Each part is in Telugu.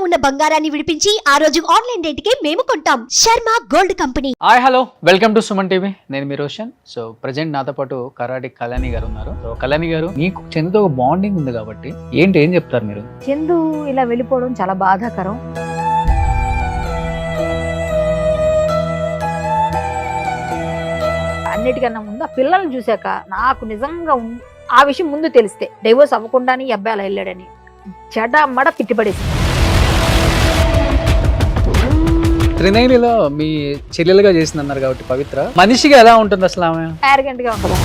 ఉన్న బంగారాన్ని విడిపించి ఆ రోజు ఆన్లైన్ రేటుకే మేము కొంటాం. Sharma gold company. Hi hello welcome to Suman TV. నేను మీ రోషన్. సో ప్రెజెంట్ నాతో పాటు కరాటి కళ్యాణి గారు ఉన్నారు. సో కళ్యాణి గారు, మీకు చందుతో ఒక బాండింగ్ ఉంది కాబట్టి ఏం చెప్తారు మీరు? చందు ఇలా వెళ్ళిపోవడం చాలా బాధాకరం. అన్నిటికన్నా ముందు ఆ పిల్లల్ని చూశాక నాకు నిజంగా ఆ విషయం ముందు తెలిస్తే డైవోర్స్ అవ్వకుండానే ఈ అబ్బాయి అలా వెళ్ళాడని చెడమడ తిట్టిపడేసి. త్రినైనిలో మీ చెల్లెలుగా చేసిందన్నారు కాబట్టి పవిత్ర మనిషిగా ఎలా ఉంటుంది అసలు? ఆమె యారగెంట్ గా ఉంటుంది.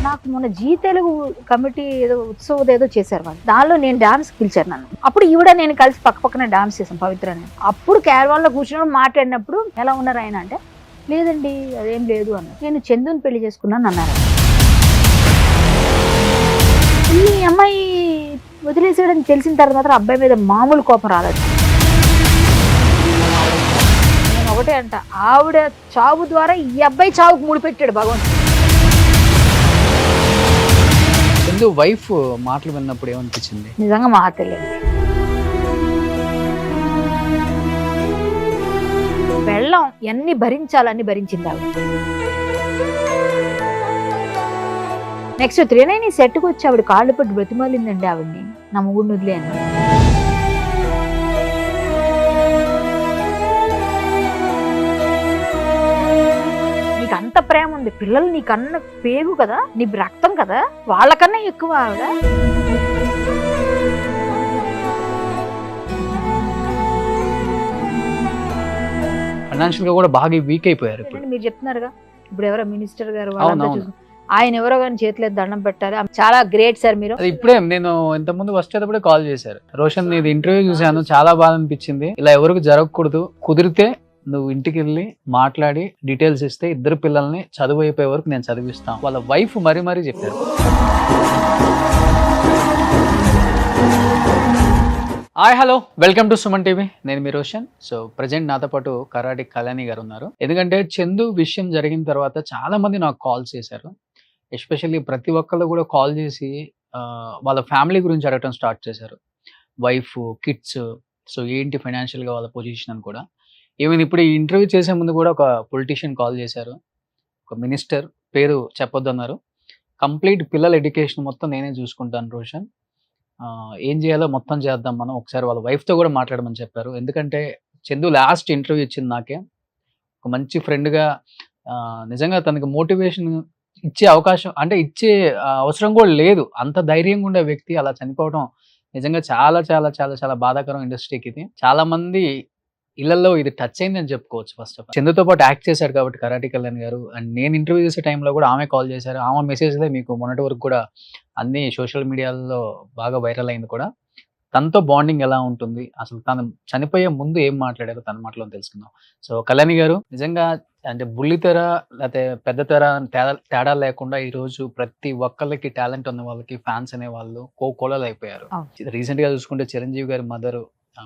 నాకు మొన్న జీ తెలుగు కమిటీ ఏదో ఉత్సవం ఏదో చేశారు వాళ్ళు, దానిలో నేను డాన్స్ పిలిచారు నన్ను. అప్పుడు ఈవిడ నేను కలిసి పక్కన డాన్స్ చేశాను పవిత్ర అని. అప్పుడు క్యారవాన్ లో కూర్చుని మాట్లాడినప్పుడు ఎలా ఉన్నారు ఆయన అంటే, లేదండి అదేం లేదు అన్న, నేను చందుని పెళ్లి చేసుకున్నాను అన్నారు. ఈ అమ్మాయి వదిలేసాడని తెలిసిన తర్వాత అబ్బాయి మీద మామూలు కోపం రాలేదు. నేను ఒకటే అంట, ఆవిడ చావు ద్వారా ఈ అబ్బాయి చావుకు ముడిపెట్టాడు భగవంతుడు. చందు వైఫ్ మాటలు విన్నప్పుడు ఏమనిపించింది? నిజంగా మాట్లాడలేదు. వెళ్ళం ఎన్ని భరించాలని భరించింది ఆవిడ. నెక్స్ట్ త్రినైని సెట్కి వచ్చి ఆవిడ కాళ్ళు పట్టి బ్రతిమాలిందండి ఆవిడ్ని, నా మొగుడిని వదిలే అని. నీకు అంత ప్రేమ ఉంది, పిల్లలు నీకన్నా పేగు కదా, నీ రక్తం కదా, వాళ్ళకన్నా ఎక్కువ ఆవిడ. ఫైనాన్షియల్ గా కూడా బాగా వీక్ అయిపోయారు ఇప్పుడు. మీరు చెప్తున్నారుగా, ఇప్పుడు ఎవరో మినిస్టర్ గారు ఆయన ఎవరో కానీ చేతిలో దండం పెట్టాలి. చాలా గ్రేట్ సార్ మీరు. ఇప్పుడే నేను ఇంత ముందు వచ్చేటప్పుడే కాల్ చేశారు, రోషన్ నీది ఇంటర్వ్యూ చూశాను, చాలా బాగా అనిపించింది, ఇలా ఎవరికి జరగకూడదు, కుదిరితే నువ్వు ఇంటికి వెళ్ళి మాట్లాడి డీటెయిల్స్ ఇస్తే ఇద్దరు పిల్లల్ని చదువు అయిపోయే వరకు నేను చదివిస్తాను. వాళ్ళ వైఫ్ మరీ చెప్పారు. Hi hello welcome to Suman TV. నేను మీ రోషన్. సో ప్రెజెంట్ నాతో పాటు కరాటి కళ్యాణి గారు ఉన్నారు. ఎందుకంటే చందు విషయం జరిగిన తర్వాత చాలా మంది నాకు కాల్స్ చేశారు. ఎస్పెషల్లీ ప్రతి ఒక్కళ్ళు కూడా కాల్ చేసి వాళ్ళ ఫ్యామిలీ గురించి అడగటం స్టార్ట్ చేశారు. వైఫ్, కిడ్స్, సో ఏంటి ఫైనాన్షియల్గా వాళ్ళ పొజిషన్ అని కూడా. ఈవెన్ ఇప్పుడు ఈ ఇంటర్వ్యూ చేసే ముందు కూడా ఒక పొలిటీషియన్ కాల్ చేశారు, ఒక మినిస్టర్, పేరు చెప్పొద్దు అన్నారు. కంప్లీట్ పిల్లల ఎడ్యుకేషన్ మొత్తం నేనే చూసుకుంటాను రోషన్, ఏం చేయాలో మొత్తం చేద్దాం మనం, ఒకసారి వాళ్ళ వైఫ్తో కూడా మాట్లాడమని చెప్పారు. ఎందుకంటే చందు లాస్ట్ ఇంటర్వ్యూ ఇచ్చింది నాకే, ఒక మంచి ఫ్రెండ్గా. నిజంగా తనకి మోటివేషన్ ఇచ్చే అవకాశం అంటే ఇచ్చే అవసరం కూడా లేదు, అంత ధైర్యంగా ఉండే వ్యక్తి అలా చనిపోవడం నిజంగా చాలా చాలా చాలా చాలా బాధాకరం ఇండస్ట్రీకి. ఇది చాలా మంది ఇళ్లలో ఇది టచ్ అయింది అని చెప్పుకోవచ్చు. ఫస్ట్ ఆఫ్ ఆల్ చందుతో పాటు యాక్ట్ చేశారు కాబట్టి కరాటి కళ్యాణ్ గారు. అండ్ నేను ఇంటర్వ్యూ చేసే టైంలో కూడా ఆమె కాల్ చేశారు. ఆమె మెసేజ్లే మీకు మొన్నటి వరకు కూడా అన్ని సోషల్ మీడియాలో బాగా వైరల్ అయింది కూడా. తనతో బాండింగ్ ఎలా ఉంటుంది, అసలు తను చనిపోయే ముందు ఏం మాట్లాడారో తన మాటలో తెలుసుకుందాం. సో కళ్యాణి గారు, నిజంగా అంటే బుల్లితెర లేకపోతే పెద్ద తెర తేడా లేకుండా ఈ రోజు ప్రతి ఒక్కళ్ళకి టాలెంట్ ఉన్న వాళ్ళకి ఫ్యాన్స్ అనే వాళ్ళు కోకోలలు అయిపోయారు. రీసెంట్ గా చూసుకుంటే చిరంజీవి గారి మదర్,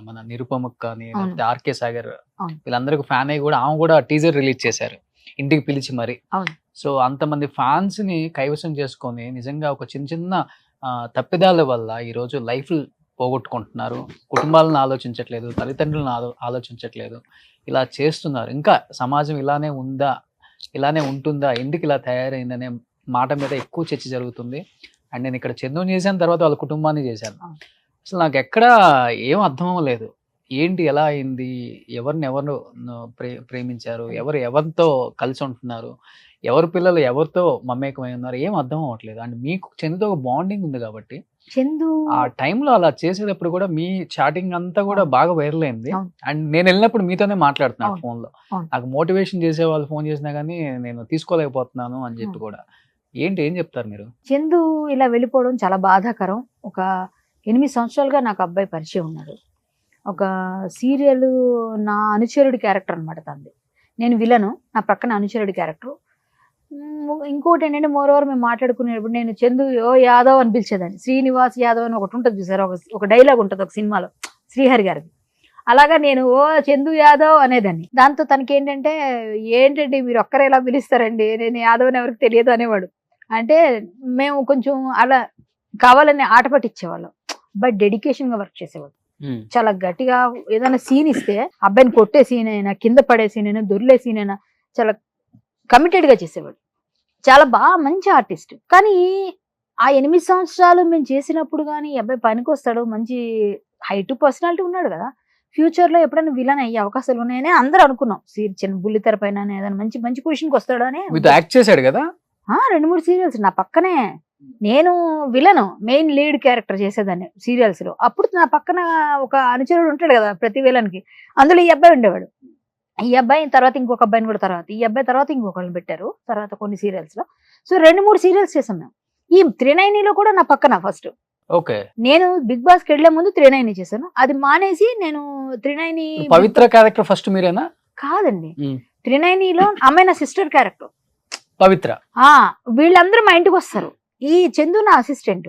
మన నిరుపమక్ కానీ, లేకపోతే ఆర్కే సాగర్, వీళ్ళందరికీ ఫ్యాన్ అయ్యి కూడా ఆమె కూడా టీజర్ రిలీజ్ చేశారు ఇంటికి పిలిచి మరి. సో అంతమంది ఫ్యాన్స్ ని కైవసం చేసుకొని నిజంగా ఒక చిన్న తప్పిదాల వల్ల ఈరోజు లైఫ్ పోగొట్టుకుంటున్నారు. కుటుంబాలను ఆలోచించట్లేదు, తల్లిదండ్రులను ఆలోచించట్లేదు, ఇలా చేస్తున్నారు. ఇంకా సమాజం ఇలానే ఉందా, ఇలానే ఉంటుందా, ఎందుకు ఇలా తయారైందనే మాట మీద ఎక్కువ చర్చ జరుగుతుంది. అండ్ నేను ఇక్కడ చందుని చేశాను, తర్వాత వాళ్ళ కుటుంబాన్ని చేశాను. అసలు నాకు ఎక్కడ ఏం అర్థం అవ్వలేదు, ఏంటి ఎలా అయింది, ఎవరు ప్రేమించారు, ఎవరితో కలిసి ఉంటున్నారు, ఎవరి పిల్లలు ఎవరితో మమేకమై ఉన్నారు, ఏం అర్థం అవ్వట్లేదు. అండ్ మీకు చందుతో ఒక బాండింగ్ ఉంది కాబట్టి చందు ఆ టైంలో అలా చేసేటప్పుడు కూడా మీ చాటింగ్ అంతా కూడా బాగా వైరల్ అయింది. అండ్ నేను వెళ్ళినప్పుడు మీతోనే మాట్లాడుతున్నాను ఫోన్ లో. నాకు మోటివేషన్ చేసే వాళ్ళు ఫోన్ చేసినా కానీ నేను తీసుకోలేకపోతున్నాను అని చెప్పి కూడా. ఏం చెప్తారు మీరు? చందు ఇలా వెళ్ళిపోవడం చాలా బాధాకరం. ఒక 8 సంవత్సరాలుగా నాకు అబ్బాయి పరిచయం ఉన్నాడు. ఒక సీరియల్ నా అనుచరుడి క్యారెక్టర్ అనమాట తంది. నేను విలను, నా పక్కన అనుచరుడి క్యారెక్టర్. ఇంకోటి ఏంటంటే మోరోవర్ మేము మాట్లాడుకునేటప్పుడు నేను చందు యాదవ్ అని పిలిచేదాన్ని. శ్రీనివాస్ యాదవ్ అని ఒకటి ఉంటుంది చూసారు, ఒక డైలాగ్ ఉంటుంది ఒక సినిమాలో శ్రీహరి గారిది. అలాగా నేను చందు యాదవ్ అనేదాన్ని. దాంతో తనకి ఏంటంటే మీరు ఒక్కరే ఎలా పిలుస్తారండి, నేను యాదవ్ అని ఎవరికి తెలియదు అనేవాడు. అంటే మేము కొంచెం అలా కావాలని ఆట పట్టించేవాళ్ళం. అబ్బాయి డెడికేషన్ గా వర్క్ చేసేవాడు. ఉమ్. చాలా గట్టిగా ఏదైనా సీన్ ఇస్తే అబ్బాయిని కొట్టే సీన్ అయినా, కింద పడే సీన్ అయినా, దొర్లే సీన్ అయినా చాలా కమిటెడ్ గా చేసేవాడు. చాలా బాగా మంచి ఆర్టిస్ట్. కానీ ఆ 8 సంవత్సరాలు మేము చేసినప్పుడు కానీ ఈ అబ్బాయి పనికి వస్తాడు, మంచి హైట్ పర్సనాలిటీ ఉన్నాడు కదా, ఫ్యూచర్ లో ఎప్పుడైనా విలన్ అయ్యే అవకాశాలు ఉన్నాయని అందరూ అనుకున్నాం. చిన్న బుల్లితెర పైన ఏదైనా మంచి మంచి పొజిషన్కి వస్తాడు అని. మీతో యాక్ట్ చేశాడు కదా? 2-3 సీరియల్స్ నా పక్కనే. నేను విలను మెయిన్ లీడ్ క్యారెక్టర్ చేసేదాన్ని సీరియల్స్ లో. అప్పుడు నా పక్కన ఒక అనుచరుడు ఉంటాడు కదా ప్రతి విలన్ కి, అందులో ఈ అబ్బాయి ఉండేవాడు. ఈ అబ్బాయి తర్వాత ఇంకొక అబ్బాయిని కూడా, తర్వాత ఈ అబ్బాయి తర్వాత ఇంకొకరిని పెట్టారు తర్వాత కొన్ని సీరియల్స్ లో. సో 2-3 సీరియల్స్ చేసాం మేము. ఈ త్రినైనిలో కూడా నా పక్కన ఫస్ట్. ఓకే. నేను బిగ్ బాస్ కి వెళ్లే ముందు త్రినైని చేశాను. అది మానేసి నేను త్రినైని పవిత్ర క్యారెక్టర్ ఫస్ట్ మీరేనా? కాదండి, త్రినైనిలో అమ్మాయి నా సిస్టర్ క్యారెక్టర్ పవిత్ర. వీళ్ళందరూ మా ఇంటికి వస్తారు. ఈ చందు నా అసిస్టెంట్.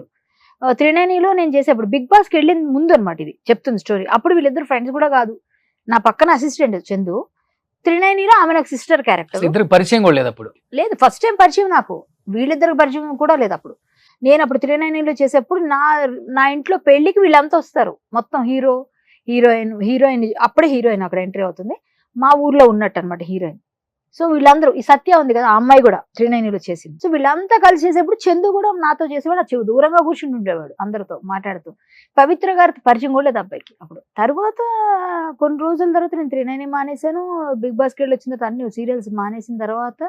త్రినైనిలో నేను చేసేప్పుడు బిగ్ బాస్ కి వెళ్ళిన ముందు అనమాట ఇది చెప్తుంది స్టోరీ. అప్పుడు వీళ్ళిద్దరు ఫ్రెండ్స్ కూడా కాదు, నా పక్కన అసిస్టెంట్ చందు. త్రినైనిలో ఆమె నాకు సిస్టర్ క్యారెక్టర్. ఇద్దరు పరిచయం కూడా లేదు అప్పుడు? లేదు, ఫస్ట్ టైం పరిచయం నాకు. వీళ్ళిద్దరికి పరిచయం కూడా లేదు అప్పుడు. నేను అప్పుడు త్రినైనిలో చేసేప్పుడు నా ఇంట్లో పెళ్లికి వీళ్ళంతా వస్తారు. మొత్తం హీరోయిన్ అప్పుడే హీరోయిన్ అక్కడ ఎంట్రీ అవుతుంది. మా ఊర్లో ఉన్నట్టు అనమాట హీరోయిన్. సో వీళ్ళందరూ, ఈ సత్య ఉంది కదా ఆ అమ్మాయి కూడా త్రినైనిలో చేసింది. సో వీళ్ళంతా కలిసి చేసేప్పుడు చందు కూడా నాతో చేసేవాడు. దూరంగా కూర్చుని ఉండేవాడు అందరితో మాట్లాడుతూ. పవిత్ర గారికి పరిచయం కూడా లేదు అబ్బాయికి అప్పుడు. తర్వాత కొన్ని రోజుల తర్వాత నేను త్రినైని మానేశాను. బిగ్ బాస్కి వెళ్ళి వచ్చిన తర్వాత అన్ని సీరియల్స్ మానేసిన తర్వాత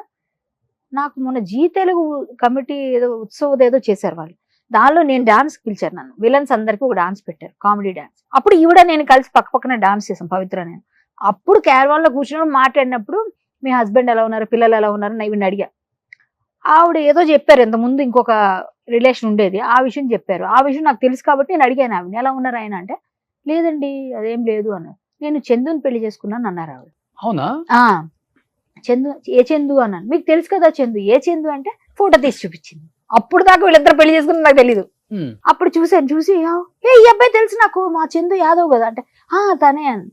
నాకు మొన్న జీ తెలుగు కమిటీ ఏదో ఉత్సవం ఏదో చేశారు వాళ్ళు. దానిలో నేను డాన్స్ పిలిచారు నన్ను. విలన్స్ అందరికీ ఒక డాన్స్ పెట్టారు, కామెడీ డాన్స్. అప్పుడు ఈవిడ నేను కలిసి పక్కనే డాన్స్ చేసాం పవిత్ర నేను. అప్పుడు క్యారవాన్ లో కూర్చొని మాట్లాడినప్పుడు మీ హస్బెండ్ ఎలా ఉన్నారు, పిల్లలు ఎలా ఉన్నారు ఇవన్నీ అడిగా. ఆవిడ ఏదో చెప్పారు, ఇంతకుముందు ఇంకొక రిలేషన్ ఉండేది ఆ విషయం చెప్పారు. ఆ విషయం నాకు తెలుసు కాబట్టి నేను అడిగాను ఆవిడ ఎలా ఉన్నారు ఆయన అంటే, లేదండి అదేం లేదు అన్నారు. నేను చందుని పెళ్లి చేసుకున్నాను అన్నారు ఆవిడ. అవునా? చందు, ఏ చందు అన్నాను. మీకు తెలుసు కదా చందు. ఏ చందు అంటే ఫోటో తీసి చూపించింది. అప్పుడు దాకా వీళ్ళిద్దరు పెళ్లి చేసుకుని నాకు తెలీదు. అప్పుడు చూసి ఈ అబ్బాయి తెలుసు నాకు, మా చందు యాదవ్ కదా అంటే తనే అని.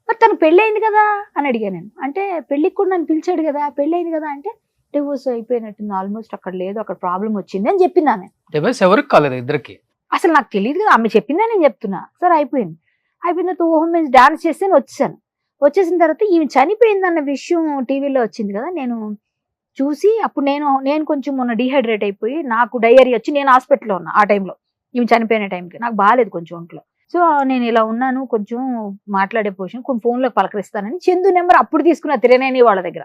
మరి తను పెళ్ళయింది కదా అని అడిగాను నేను. అంటే పెళ్లికి కూడా నన్ను పిలిచాడు కదా, పెళ్ళయింది కదా అంటే డివోర్స్ అయిపోయినట్టుంది ఆల్మోస్ట్, అక్కడ లేదు, అక్కడ ప్రాబ్లం వచ్చింది అని చెప్పింది ఆమె. ఎవరికి కాలేదు ఇద్దరికి? అసలు నాకు తెలియదు కదా, ఆమె చెప్పిందే నేను చెప్తున్నా. సరే అయిపోయిన తర్వాత మేము డాన్స్ చేస్తే వచ్చేసాను. వచ్చేసిన తర్వాత ఈమె చనిపోయిందన్న విషయం టీవీలో వచ్చింది కదా, నేను చూసి అప్పుడు నేను కొంచెం మొన్న డీహైడ్రేట్ అయిపోయి నాకు డయేరియా వచ్చి నేను హాస్పిటల్లో ఉన్నా ఆ టైంలో. ఈమె చనిపోయిన టైంకి నాకు బాగాలేదు కొంచెం ఒంట్లో. సో నేను ఇలా ఉన్నాను, కొంచెం మాట్లాడే పొజిషన్, కొన్ని ఫోన్లోకి పలకరిస్తానని చందు నెంబర్ అప్పుడు తీసుకున్న త్రినైని వాళ్ళ దగ్గర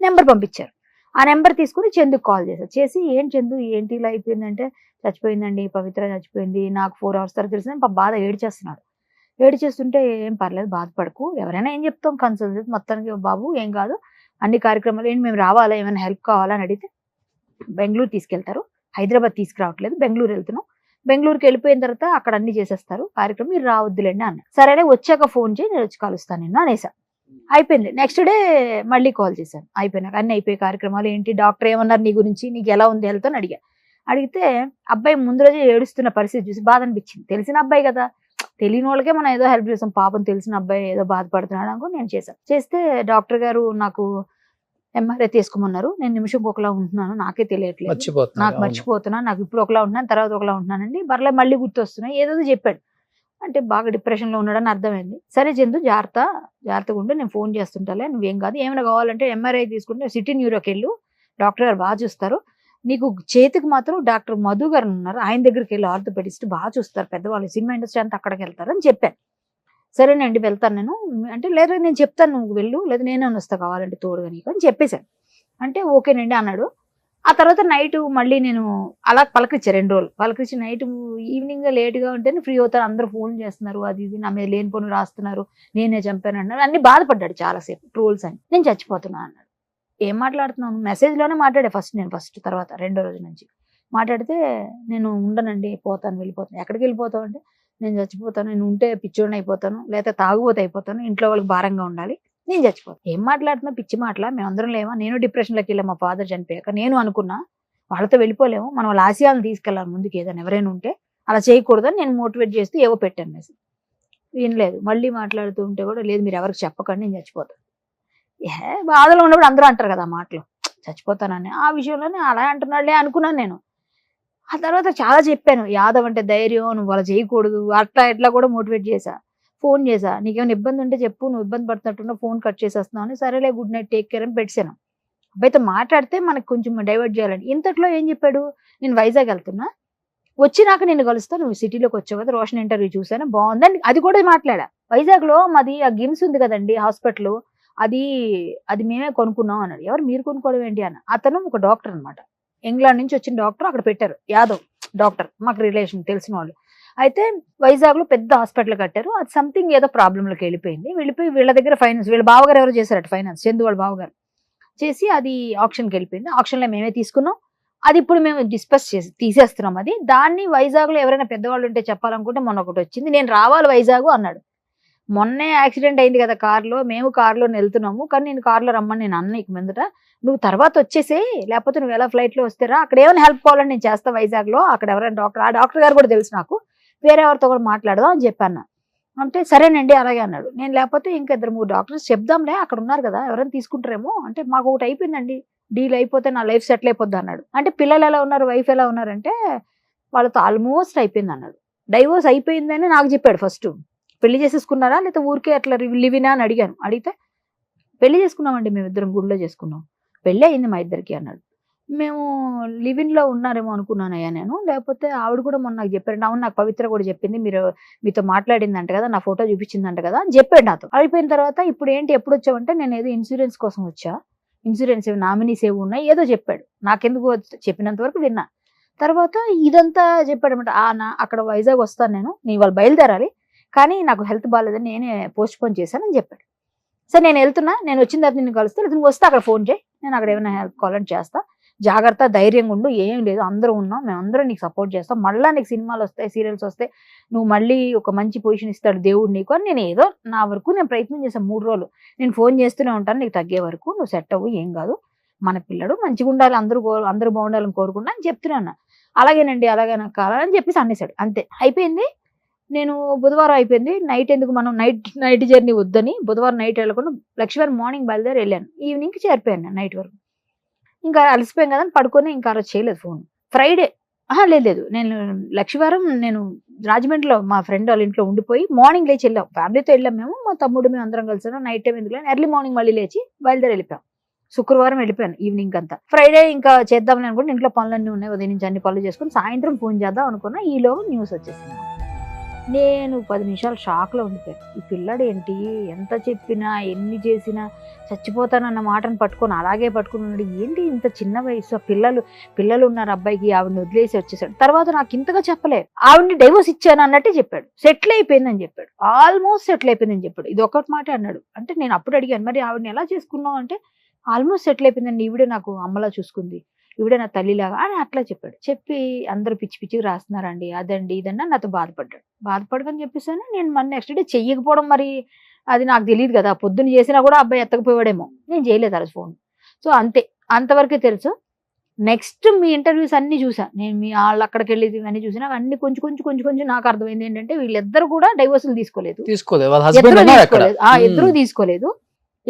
నెంబర్ పంపించారు. ఆ నెంబర్ తీసుకుని చందుకు కాల్ చేశారు. చేసి ఏం చందు ఏంటి ఇలా అయిపోయిందంటే, చచ్చిపోయిందండి పవిత్ర చచ్చిపోయింది, నాకు 4 hours తర్వాత తెలిసిందని బాధ ఏడ్చేస్తున్నాడు. ఏడ్చేస్తుంటే ఏం పర్లేదు బాధపడకు, ఎవరైనా ఏం చెప్తాం కన్సల్ట్ మొత్తానికి బాబు ఏం కాదు, అన్ని కార్యక్రమాలు ఏంటి మేము రావాలా, ఏమైనా హెల్ప్ కావాలా అని అడిగితే బెంగళూరు తీసుకెళ్తారు, హైదరాబాద్ తీసుకురావట్లేదు, బెంగళూరు వెళ్తున్నాం, బెంగళూరుకి వెళ్ళిపోయిన తర్వాత అక్కడ అన్ని చేసేస్తారు కార్యక్రమం, మీరు రావద్దులేండి అన్న. సరేనే వచ్చాక ఫోన్ చేయి నేను వచ్చి కలుస్తాను నిన్ను అనేసా. అయిపోయింది. నెక్స్ట్ డే మళ్ళీ కాల్ చేశాను. అయిపోయినాక అన్ని అయిపోయి కార్యక్రమాలు ఏంటి, డాక్టర్ ఏమన్నారు నీ గురించి, నీకు ఎలా ఉంది హెల్త్ అని అడిగితే అబ్బాయి ముందు రోజే ఏడుస్తున్న పరిస్థితి చూసి బాధ అనిపించింది. తెలిసిన అబ్బాయి కదా, తెలియని వాళ్ళకే మనం ఏదో హెల్ప్ చేస్తాం, పాపం తెలిసిన అబ్బాయి ఏదో బాధపడుతున్నాడు అనుకో నేను చేశాను. చేస్తే డాక్టర్ గారు నాకు ఎంఆర్ఐ తీసుకోమన్నారు. నేను నిమిషం ఒకలా ఉంటున్నాను, నాకే తెలియట్లేదు, నాకు మర్చిపోతున్నాను, నాకు ఇప్పుడు ఒకలా ఉంటున్నాను తర్వాత ఒకలా ఉంటున్నానండి, బర్లే మళ్ళీ గుర్తొస్తున్నాయి ఏదో చెప్పాడు. అంటే బాగా డిప్రెషన్లో ఉన్నాడని అర్థమైంది. సరే చందు జాగ్రత్తగా ఉంటే నేను ఫోన్ చేస్తుంటాలే, నువ్వేం కాదు, ఏమైనా కావాలంటే ఎంఆర్ఐ తీసుకుంటే సిటీ న్యూరోకి వెళ్ళు, డాక్టర్ గారు బాగా చూస్తారు, నీకు చేతికి మాత్రం డాక్టర్ మధు గారు ఉన్నారు ఆయన దగ్గరికి వెళ్ళి, ఆర్థోపెడిస్ట్ బాగా చూస్తారు, పెద్దవాళ్ళు సినిమా ఇండస్ట్రీ అంతా అక్కడికి వెళ్తారు అని చెప్పాను. సరేనండి వెళ్తాను నేను అంటే, లేదా నేను చెప్తాను నువ్వు వెళ్ళు, లేదా నేనే వస్తా కావాలంటే తోడుగా నీకు అని చెప్పేశాను. అంటే ఓకేనండి అన్నాడు. ఆ తర్వాత నైట్ మళ్ళీ నేను అలా పలకరించాను 2 రోజులు. పలకరించి నైట్ ఈవినింగ్ లేట్గా ఉంటేనే ఫ్రీ అవుతారు, అందరూ ఫోన్ చేస్తున్నారు, అది ఇది నా మీద లేనిపోని రాస్తున్నారు, నేనే చంపాను అన్నారు, అన్ని బాధపడ్డాడు చాలాసేపు, ట్రోల్స్ అని. నేను చచ్చిపోతున్నా అన్నాడు. ఏం మాట్లాడుతున్నాను, మెసేజ్లోనే మాట్లాడే ఫస్ట్ తర్వాత 2వ రోజు నుంచి మాట్లాడితే, నేను ఉండనండి పోతాను వెళ్ళిపోతాను. ఎక్కడికి వెళ్ళిపోతావు అంటే, నేను చచ్చిపోతాను, నేను ఉంటే పిచ్చోడిని అయిపోతాను, లేకపోతే తాగుబోతు అయిపోతాను, ఇంట్లో వాళ్ళకి భారంగా ఉండాలి, నేను చచ్చిపోతాను. ఏం మాట్లాడుతున్నా పిచ్చి మాటలా, మేమందరం లేవా, నేను డిప్రెషన్లోకి వెళ్ళా మా ఫాదర్ చనిపోయాక, నేను అనుకున్నా వాళ్ళతో వెళ్ళిపోలేము, మనం వాళ్ళ ఆశయాలను తీసుకెళ్ళాలి ముందుకు, ఏదైనా ఎవరైనా ఉంటే అలా చేయకూడదని నేను మోటివేట్ చేస్తూ ఏవో పెట్టాను మెసేజ్. వినలేదు. మళ్ళీ మాట్లాడుతూ ఉంటే కూడా, లేదు మీరు ఎవరికి చెప్పకండి నేను చచ్చిపోతాను. బాధలో ఉన్నప్పుడు అందరూ అంటారు కదా మాటలు, చచ్చిపోతానని. ఆ విషయంలోనే అలా అంటున్నాడులే అనుకున్నాను నేను. ఆ తర్వాత చాలా చెప్పాను, యాదవ్ అంటే ధైర్యం, నువ్వు అలా చేయకూడదు, అట్లా ఇట్లా కూడా మోటివేట్ చేశా. ఫోన్ చేశా, నీకేమైనా ఇబ్బంది ఉంటే చెప్పు, నువ్వు ఇబ్బంది పడుతున్నట్టున్నా, ఫోన్ కట్ చేసేస్తున్నావు అని. సరేలే గుడ్ నైట్ టేక్ కేర్ అని పెట్టాను. అబ్బాయితో మాట్లాడితే మనకు కొంచెం డైవర్ట్ చేయాలని. ఇంతట్లో ఏం చెప్పాడు, నేను వైజాగ్ వెళ్తున్నా, వచ్చినాక నేను కలుస్తా, నువ్వు సిటీలోకి వచ్చావు కదా, రోషన్ ఇంటర్వ్యూ చూసాను బాగుందని అది కూడా మాట్లాడా. వైజాగ్లో మాది ఆ గిమ్స్ ఉంది కదండి హాస్పిటల్, అది అది మేమే కొనుక్కున్నాం అన్నాడు. ఎవరు మీరు కొనుక్కోవడం ఏంటి అన్న. అతను ఒక డాక్టర్ అనమాట, ఇంగ్లాండ్ నుంచి వచ్చిన డాక్టర్, అక్కడ పెట్టారు యాదవ్ డాక్టర్, మాకు రిలేషన్ తెలిసిన వాళ్ళు. అయితే వైజాగ్లో పెద్ద హాస్పిటల్ కట్టారు, అది సంథింగ్ ఏదో ప్రాబ్లంలోకి వెళ్ళిపోయి వీళ్ళ దగ్గర ఫైనాన్స్, వీళ్ళ బావగారు ఎవరు చేశారట ఫైనాన్స్, చందు వాళ్ళ బావగారు చేసి అది ఆప్షన్కి వెళ్ళిపోయింది. ఆప్షన్లో మేమే తీసుకున్నాం, అది ఇప్పుడు మేము డిస్కస్ చేసి తీసేస్తున్నాం. అది దాన్ని వైజాగ్లో ఎవరైనా పెద్దవాళ్ళు ఉంటే చెప్పాలనుకుంటే మొన్న ఒకటి వచ్చింది, నేను రావాలి వైజాగ్ అన్నాడు. మొన్నే యాక్సిడెంట్ అయింది కదా కార్లో, మేము కార్లో వెళ్తున్నాము, కానీ నేను కార్లో రమ్మని నేను అన్న, ఇక మీదట నువ్వు తర్వాత వచ్చేసే, లేకపోతే నువ్వు ఎలా ఫ్లైట్లో వస్తారా, అక్కడ ఏమైనా హెల్ప్ కావాలని నేను చేస్తా వైజాగ్లో, అక్కడ ఎవరైనా డాక్టర్, ఆ డాక్టర్ గారు కూడా తెలుసు నాకు, వేరే ఎవరితో కూడా మాట్లాడదాం అని చెప్పాను. అంటే సరేనండి అలాగే అన్నాడు. నేను లేకపోతే ఇంకా 2-3 డాక్టర్స్ చెప్దాంలే, అక్కడ ఉన్నారు కదా ఎవరైనా తీసుకుంటారేమో అంటే, మాకు ఒకటి అయిపోయిందండి డీల్, అయిపోతే నా లైఫ్ సెటిల్ అయిపోద్ది అన్నాడు. అంటే పిల్లలు ఎలా ఉన్నారు, వైఫ్ ఎలా ఉన్నారంటే వాళ్ళతో ఆల్మోస్ట్ అయిపోయింది అన్నాడు. డైవోర్స్ అయిపోయిందని నాకు చెప్పాడు. ఫస్ట్ పెళ్లి చేసేసుకున్నారా లేకపోతే ఊరికే అట్లా లివినా అని అడిగాను. అడిగితే పెళ్లి చేసుకున్నామండి, మేము ఇద్దరం గుడిలో చేసుకున్నాం, పెళ్ళి అయింది మా ఇద్దరికి అన్నాడు. మేము లివిన్లో ఉన్నారేమో అనుకున్నానయ్యా నేను, లేకపోతే ఆవిడ కూడా మొన్న నాకు చెప్పారండి. అవును, నాకు పవిత్ర కూడా చెప్పింది, మీరు మీతో మాట్లాడిందంట కదా, నా ఫోటో చూపించిందంట కదా అని చెప్పాడు నాతో. అయిపోయిన తర్వాత ఇప్పుడు ఏంటి ఎప్పుడు వచ్చావంటే, నేను ఏదో ఇన్సూరెన్స్ కోసం వచ్చా, ఇన్సూరెన్స్ ఏవి నామినీస్ ఏవి ఉన్నాయి ఏదో చెప్పాడు, నాకెందుకు చెప్పినంత వరకు విన్నా. తర్వాత ఇదంతా చెప్పాడు అనమాట. అక్కడ వైజాగ్ వస్తాను నేను వాళ్ళు బయలుదేరాలి, కానీ నాకు హెల్త్ బాగాలేదని నేనే పోస్ట్ పోన్ చేశానని చెప్పాడు. సరే నేను వెళ్తున్నా, నేను వచ్చిన తర్వాత నేను కలుస్తా, లేదా నువ్వు వస్తే అక్కడ ఫోన్ చేయి, నేను అక్కడ ఏమైనా హెల్ప్ కావాలని చేస్తా, జాగ్రత్త ధైర్యంగా ఉండు, ఏం లేదు అందరూ ఉన్నాం, మేమందరం నీకు సపోర్ట్ చేస్తాం, మళ్ళీ నీకు సినిమాలు వస్తాయి సీరియల్స్ వస్తాయి, నువ్వు మళ్ళీ ఒక మంచి పొజిషన్ ఇస్తాడు దేవుడు నీకు అని. నేను ఏదో నా వరకు నేను ప్రయత్నం చేశాను 3 రోజులు, నేను ఫోన్ చేస్తూనే ఉంటాను, నీకు తగ్గే వరకు నువ్వు సెట్ అవ్వు, ఏం కాదు, మన పిల్లడు మంచిగా ఉండాలి, అందరూ బాగుండాలని కోరుకున్నా అని చెప్తున్నాను. అలాగేనండి అలాగే నాకు కావాలని చెప్పేసి అనేసాడు. అంతే అయిపోయింది. నేను బుధవారం అయిపోయింది, నైట్ ఎందుకు మనం నైట్ జర్నీ వద్దని బుధవారం నైట్ వెళ్ళకుండా లక్ష్మీవారం మార్నింగ్ బయలుదేరి వెళ్ళాను, ఈవినింగ్కి చేరిపోయాను నేను నైట్ వరకు. ఇంకా అలసిపోయాం కదా అని పడుకొని ఇంకా ఆ రోజు చేయలేదు ఫోన్. ఫ్రైడే లేదు, నేను లక్ష్మీవారం నేను రాజమండ్రిలో మా ఫ్రెండ్ వాళ్ళ ఇంట్లో ఉండిపోయి మార్నింగ్ లేచి వెళ్ళాం, ఫ్యామిలీతో వెళ్ళాం మేము, మా తమ్ముడు మేము అందరం కలిసాను. నైట్ టైం ఎందుకు ఎర్లీ మార్నింగ్ మళ్ళీ లేచి బయలుదేరి వెళ్ళిపోయాం. శుక్రవారం వెళ్ళిపోయాను ఈవినింగ్ అంతా. ఫ్రైడే ఇంకా చేద్దామని అనుకుంటే ఇంట్లో పనులన్నీ ఉన్నాయి, ఉదయం నుంచి అన్ని పనులు చేసుకుని సాయంత్రం ఫోన్ చేద్దాం అనుకున్నా, ఈలోగా న్యూస్ వచ్చేసింది. నేను 10 నిమిషాలు షాక్లో ఉండిపోయాను. ఈ పిల్లాడు ఏంటి, ఎంత చెప్పినా ఎన్ని చేసినా చచ్చిపోతానన్న మాటను పట్టుకొని అలాగే పట్టుకుని ఉన్నాడు, ఏంటి ఇంత చిన్న వయసు, పిల్లలు ఉన్నారు అబ్బాయికి, ఆవిడని వదిలేసి వచ్చేసాడు. తర్వాత నాకు ఇంతగా చెప్పలేదు, ఆవిడని డైవోర్స్ ఇచ్చాను అన్నట్టే చెప్పాడు, సెటిల్ అయిపోయిందని చెప్పాడు, ఆల్మోస్ట్ సెటిల్ అయిపోయిందని చెప్పాడు. ఇది ఒక్కటి మాట అన్నాడు. అంటే నేను అప్పుడు అడిగాను, మరి ఆవిడని ఎలా చేసుకున్నావు అంటే, ఆల్మోస్ట్ సెటిల్ అయిపోయిందండి, ఈవిడే నాకు అమ్మలా చూసుకుంది, ఈవిడే నా తల్లిలాగా అని అట్లా చెప్పాడు. చెప్పి అందరూ పిచ్చి పిచ్చిగా రాస్తున్నారండి, అదండి ఇదన్నా నాతో బాధపడకని చెప్పేసాను. నేను మన నెక్స్ట్ డే చెయ్యకపోవడం మరి అది నాకు తెలియదు కదా, పొద్దున్న చేసినా కూడా అబ్బాయి ఎత్తకపోయాడేమో, నేను చేయలేదు ఆ రోజు ఫోన్. సో అంతే, అంతవరకే తెలుసు. నెక్స్ట్ మీ ఇంటర్వ్యూస్ అన్ని చూసా నేను, మీ వాళ్ళు అక్కడికి వెళ్ళి ఇవన్నీ చూసినా అన్ని కొంచెం నాకు అర్థమైంది ఏంటంటే, వీళ్ళిద్దరు కూడా డైవోర్సులు తీసుకోలేదు, ఇద్దరు తీసుకోలేదు,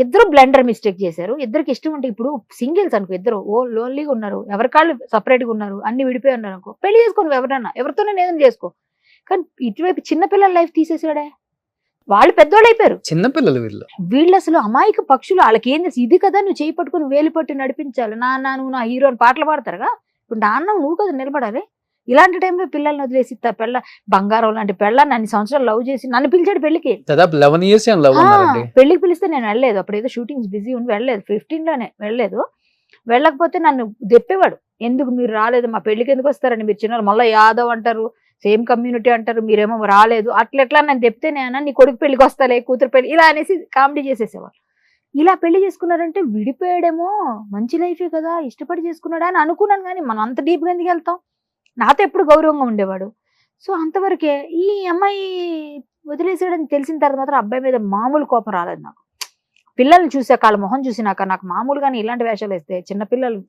ఇద్దరు బ్లెండర్ మిస్టేక్ చేశారు. ఇద్దరికి ఇష్టం ఉంటే, ఇప్పుడు సింగిల్స్ అనుకో, ఇద్దరు లోన్లీగా ఉన్నారు, ఎవరికాళ్ళు సపరేట్గా ఉన్నారు, అన్ని విడిపోయి ఉన్నారు అనుకో, పెళ్లి చేసుకోను ఎవరన్నా, ఎవరితోనే ఏదైనా చేసుకో. కానీ ఇటువైపు చిన్నపిల్లల లైఫ్ తీసేసాడే, వాళ్ళు పెద్దోళ్ళు అయిపోయారు, చిన్నపిల్లలు వీళ్ళు అసలు అమాయక పక్షులు. వాళ్ళకి ఏం తెలుసు, ఇది కదా నువ్వు చేయి పట్టుకుని వేలు పట్టి నడిపించాలి, నాన్న నువ్వు నా హీరో అని పాటలు పాడతారుగా, ఇప్పుడు నాన్న నువ్వు కదా నిలబడాలి. ఇలాంటి టైంలో పిల్లల్ని వదిలేసి బంగారం లాంటి పెళ్ళాన్ని అన్ని సంవత్సరాలు లవ్ చేసి నన్ను పిలిచాడు పెళ్లికి. పెళ్లికి పిలిస్తే నేను వెళ్ళలేదు, అప్పుడు ఏదో షూటింగ్స్ బిజీ ఉండి వెళ్ళలేదు, 15లోనే వెళ్ళలేదు. వెళ్ళకపోతే నన్ను దెప్పేవాడు, ఎందుకు మీరు రాలేదు, మా పెళ్లికి ఎందుకు వస్తారండి మీరు చిన్న, మళ్ళీ యాదవ్ అంటారు, సేమ్ కమ్యూనిటీ అంటారు, మీరేమో రాలేదు, అట్లా నేను చెప్తే నేను నీ కొడుకు పెళ్లికి వస్తాలే, కూతురు పెళ్లి ఇలా అనేసి కామెడీ చేసేసేవాళ్ళు. ఇలా పెళ్లి చేసుకున్నారంటే విడిపోయాడేమో, మంచి లైఫే కదా, ఇష్టపడి చేసుకున్నాడా అని అనుకున్నాను. కానీ మనం అంత డీప్గా ఎందుకు వెళ్తాం, నాతో ఎప్పుడు గౌరవంగా ఉండేవాడు. సో అంతవరకే. ఈ అమ్మాయి వదిలేసాడని తెలిసిన తర్వాత మాత్రం అబ్బాయి మీద మామూలు కోపం రాలేదు నాకు. పిల్లల్ని చూసాక, వాళ్ళ మొహం చూసినాక నాకు మామూలుగానే ఇలాంటి వేషాలు వేస్తే, చిన్నపిల్లలు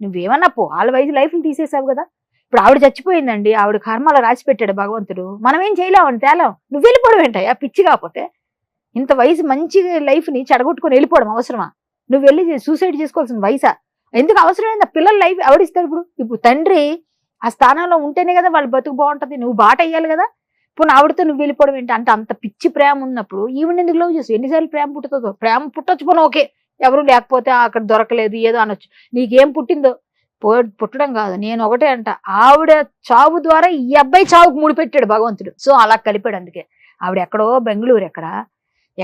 నువ్వేమన్నా పో, వాళ్ళ వయసు లైఫ్ని తీసేసావు కదా. ఇప్పుడు ఆవిడ చచ్చిపోయిందండి, ఆవిడ కర్మలో రాసి పెట్టాడు భగవంతుడు, మనం ఏం చేయలేమని తేలాం. నువ్వు వెళ్ళిపోవడం ఏంటయ్యా పిచ్చి, కాకపోతే ఇంత వయసు మంచి లైఫ్ని చెడగొట్టుకొని వెళ్ళిపోవడం అవసరమా? నువ్వు వెళ్ళి సూసైడ్ చేసుకోవాల్సిన వయసా? ఎందుకు అవసరమైంది? పిల్లల లైఫ్ ఎవడిస్తాడు? ఇప్పుడు తండ్రి ఆ స్థానంలో ఉంటేనే కదా వాళ్ళు బతుకు బాగుంటది. నువ్వు బాట అయ్యాలి కదా. ఇప్పుడు ఆవిడతో నువ్వు వెళ్ళిపోవడం ఏంటి అంటే అంత పిచ్చి ప్రేమ ఉన్నప్పుడు ఈవిడ ఎందుకు లవ్ చేస్తావు? ఎన్నిసార్లు ప్రేమ పుట్టుతుందో? ప్రేమ పుట్టొచ్చు పోను, ఓకే, ఎవరు లేకపోతే అక్కడ దొరకలేదు ఏదో అనొచ్చు. నీకేం పుట్టిందో పుట్టడం కాదు. నేను ఒకటే అంట, ఆవిడ చావు ద్వారా ఈ అబ్బాయి చావుకు ముడిపెట్టాడు భగవంతుడు. సో అలా కలిపాడు. అందుకే ఆవిడ ఎక్కడో బెంగళూరు